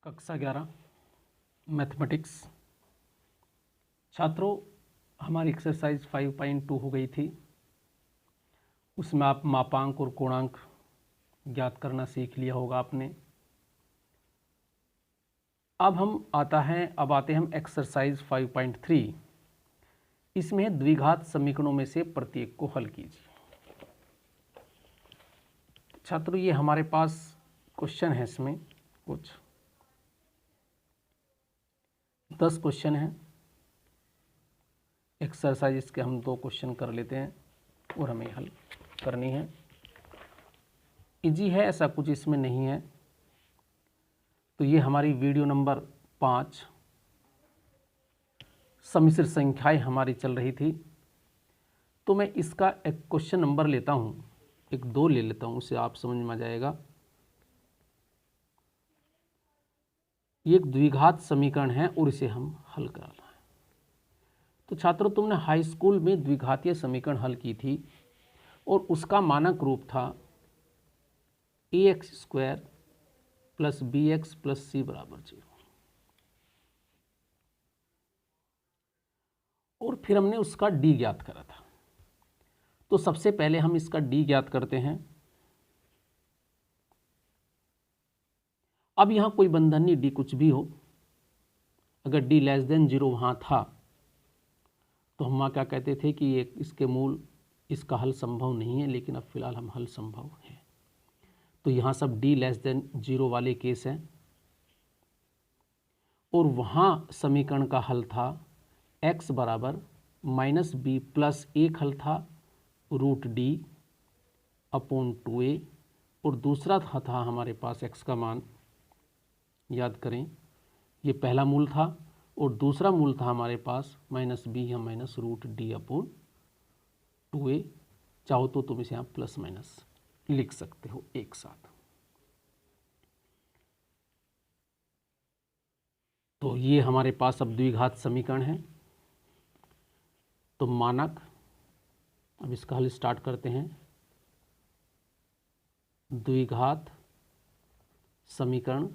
कक्षा 11 मैथमेटिक्स। छात्रों, हमारी एक्सरसाइज 5.2 हो गई थी। उसमें आप मापांक और कोणांक ज्ञात करना सीख लिया होगा आपने। अब आते हैं हम एक्सरसाइज 5.3। इसमें द्विघात समीकरणों में से प्रत्येक को हल कीजिए। छात्रों, ये हमारे पास क्वेश्चन है, इसमें कुछ 10 क्वेश्चन हैं। एक्सरसाइज के हम 2 क्वेश्चन कर लेते हैं और हमें हल करनी है। इजी है, ऐसा कुछ इसमें नहीं है। तो ये हमारी वीडियो नंबर 5 सम्मिश्र संख्याएं हमारी चल रही थी। तो मैं इसका एक क्वेश्चन नंबर लेता हूँ, एक 2 ले लेता हूँ, उसे आप समझ में आ जाएगा। ये एक द्विघात समीकरण है और इसे हम हल कराना है। तो छात्रों, तुमने हाई स्कूल में द्विघातीय समीकरण हल की थी और उसका मानक रूप था ax² + bx + c = 0। और फिर हमने उसका d ज्ञात करा था। तो सबसे पहले हम इसका d ज्ञात करते हैं। अब यहाँ कोई बंधन नहीं, d कुछ भी हो। अगर d <0 वहाँ था तो हम वहाँ क्या कहते थे कि ये इसके मूल, इसका हल संभव नहीं है। लेकिन अब फिलहाल हम हल संभव है। तो यहाँ सब d <0 वाले केस हैं। और वहाँ समीकरण का हल था x बराबर -b + एक हल था √d/2a। और दूसरा था हमारे पास x का मान, याद करें, ये पहला मूल था। और दूसरा मूल था हमारे पास -b या -√d/2a। चाहो तो तुम इसे यहाँ प्लस माइनस लिख सकते हो एक साथ। तो ये हमारे पास अब द्विघात समीकरण है। तो मानक, अब इसका हल स्टार्ट करते हैं। द्विघात समीकरण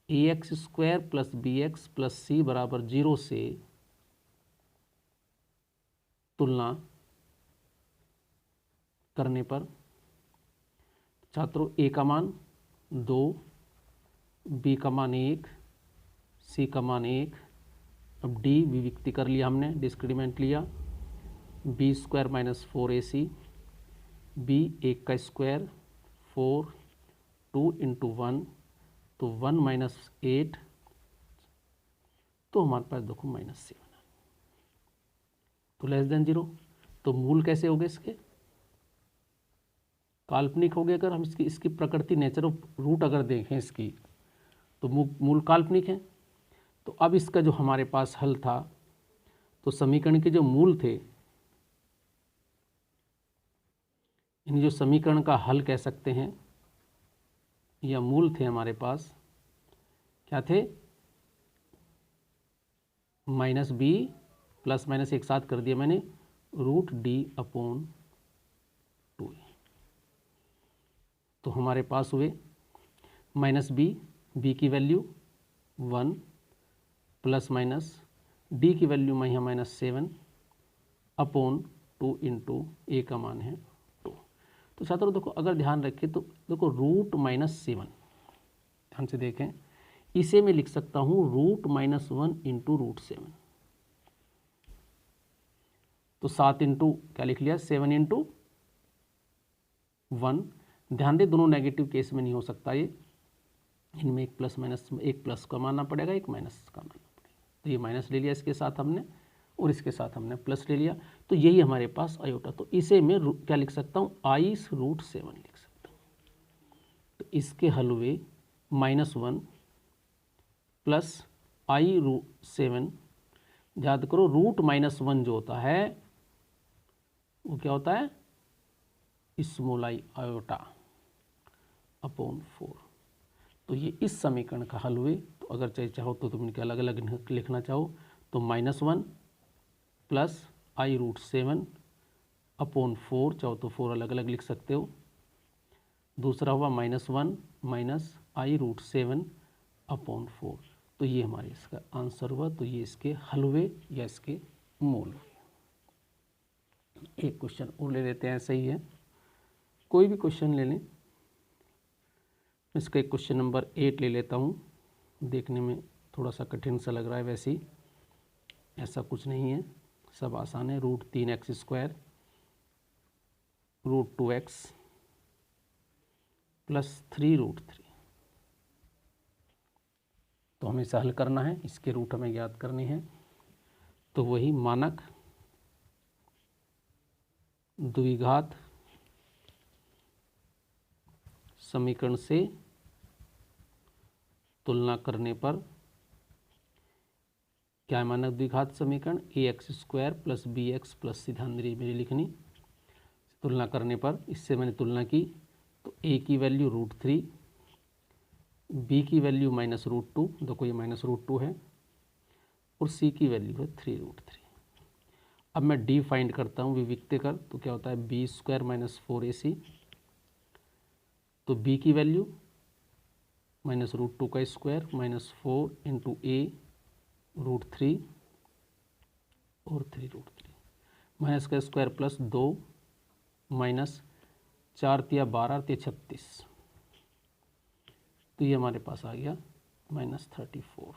ax² + bx + c = 0 से तुलना करने पर छात्रों a का मान 2, b का मान 1, c का मान 1। अब d विविक्ति कर लिया हमने, डिस्क्रीमेंट लिया। b² - 4ac, b 1 का स्क्वायर 4, 2 × 1 तो 1 - 8। तो हमारे पास देखो -7 तो <0। तो मूल कैसे हो गए इसके? काल्पनिक हो गए। अगर हम इसकी प्रकृति, नेचर ऑफ रूट अगर देखें इसकी, तो मूल काल्पनिक है। तो अब इसका जो हमारे पास हल था, तो समीकरण के जो मूल थे, इन जो समीकरण का हल कह सकते हैं या मूल थे हमारे पास, क्या थे? -b ± एक साथ कर दिया मैंने √d/2a। तो हमारे पास हुए -b की वैल्यू 1 ± d की वैल्यू -7/2 × a का मान है 2। तो छात्रों देखो, अगर ध्यान रखें तो देखो √-7, ध्यान से देखें, इसे मैं लिख सकता हूँ √-1 × √7। तो 7 इंटू क्या लिख लिया, 7 × 1। ध्यान दे, दोनों नेगेटिव केस में नहीं हो सकता ये, इनमें एक प्लस का मानना पड़ेगा, एक माइनस का मानना पड़ेगा। तो ये माइनस ले लिया इसके साथ हमने, और इसके साथ हमने प्लस ले लिया। तो यही हमारे पास आयोटा। तो इसे मैं क्या लिख सकता हूँ, i√7 लिख सकता हूँ। तो इसके हल हुए -1 + i√7। याद करो, √-1 जो होता है वो क्या होता है, स्मॉल i आयोटा/4। तो ये इस समीकरण का हल हुए। तो अगर चाहो तो तुम इनके अलग अलग लिखना चाहो तो -1 + i√7/4, चाहो तो 4 अलग अलग लिख सकते हो। दूसरा हुआ -1 - i√7/4 अपॉन 4। तो ये हमारे इसका आंसर हुआ। तो ये इसके हल हुए या इसके मूल हुए। एक क्वेश्चन और ले लेते हैं, सही है, कोई भी क्वेश्चन ले लें। इसका एक क्वेश्चन नंबर 8 ले लेता हूँ। देखने में थोड़ा सा कठिन सा लग रहा है, वैसे ही ऐसा कुछ नहीं है, सब आसान है। √3x² √2x + 3√3। तो हमें इसे हल करना है, इसके रूट हमें याद करने हैं। तो वही मानक द्विघात समीकरण से तुलना करने पर क्या है मानक द्विघात समीकरण? ax² + bx + सिद्धांत मेरी लिखनी, तुलना करने पर इससे मैंने तुलना की तो a की वैल्यू √3, b की वैल्यू -√2, देखो ये -√2 है, और c की वैल्यू है 3√3। अब मैं d फाइंड करता हूँ विविक्त कर, तो क्या होता है b² - 4ac। तो b की वैल्यू -√2 का स्क्वायर -4 × a √3 और 3√3, माइनस का स्क्वायर +2 -4 × 12 × 36। तो ये हमारे पास आ गया -34।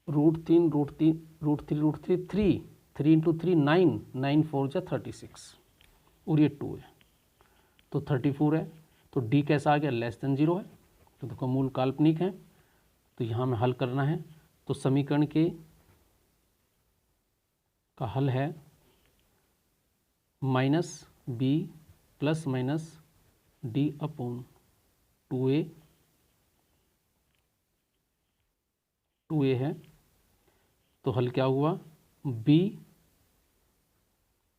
√3 √3 √3 3 3 × 3 9 9 4 × 36 और ये 2 है, तो 34 है। तो d कैसा आ गया? <0 है। तो देखो मूल काल्पनिक है, तो यहाँ में हल करना है। तो समीकरण के का हल है -b ± d अपॉन 2a है। तो हल क्या हुआ? b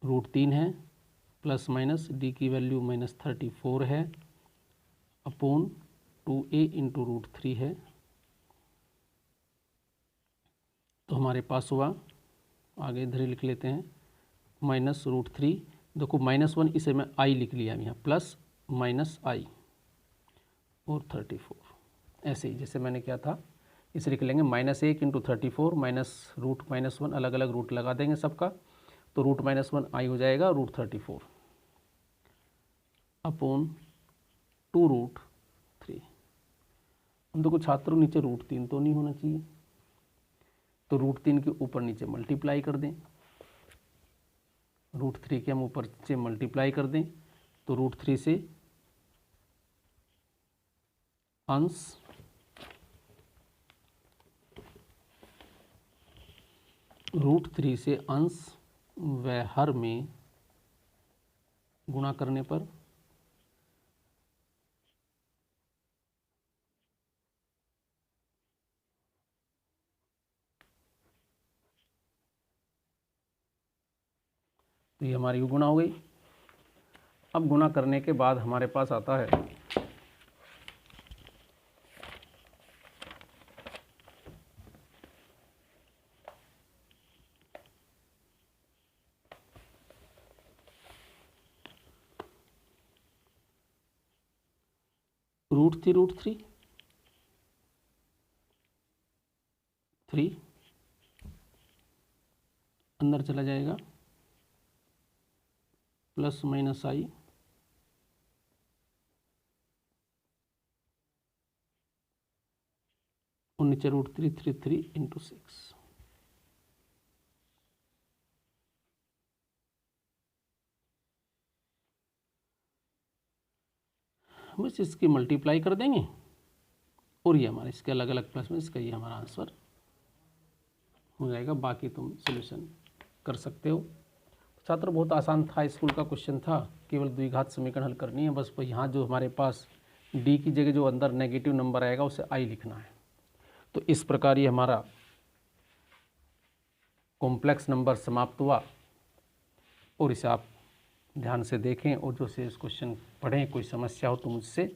√3 है ± d की वैल्यू -34 है अपॉन 2a × √3 है। तो हमारे पास हुआ, आगे इधर ही लिख लेते हैं, -√3, देखो -1 इसे मैं i लिख लिया यहाँ, प्लस -i और 34। ऐसे ही जैसे मैंने क्या था, इसे लिख लेंगे -1 × 34 -√-1, अलग अलग रूट लगा देंगे सबका। तो √-1 i हो जाएगा √34 अपॉन 2√3। हम देखो छात्रों, नीचे √3 तो नहीं होना चाहिए, तो √3 के ऊपर नीचे मल्टीप्लाई कर दें। √3 के हम ऊपर नीचे मल्टीप्लाई कर दें, तो √3 से अंश √3 से अंश व हर में गुणा करने पर तो ये हमारी गुणा हो गई। अब गुणा करने के बाद हमारे पास आता है √3 3 अंदर चला जाएगा +-i और नीचे √3 3 × 6। बस इसकी मल्टीप्लाई कर देंगे और ये हमारा इसके अलग अलग प्लस में इसका ये हमारा आंसर हो जाएगा। बाकी तुम सॉल्यूशन कर सकते हो। छात्र बहुत आसान था, स्कूल का क्वेश्चन था, केवल द्विघात समीकरण हल करनी है बस। यहाँ जो हमारे पास d की जगह जो अंदर नेगेटिव नंबर आएगा उसे i लिखना है। तो इस प्रकार ये हमारा कॉम्प्लेक्स नंबर समाप्त हुआ। और इसे आप ध्यान से देखें और जो से इस क्वेश्चन पढ़ें। कोई समस्या हो तो मुझसे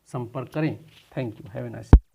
संपर्क करें। Thank you, have a nice day.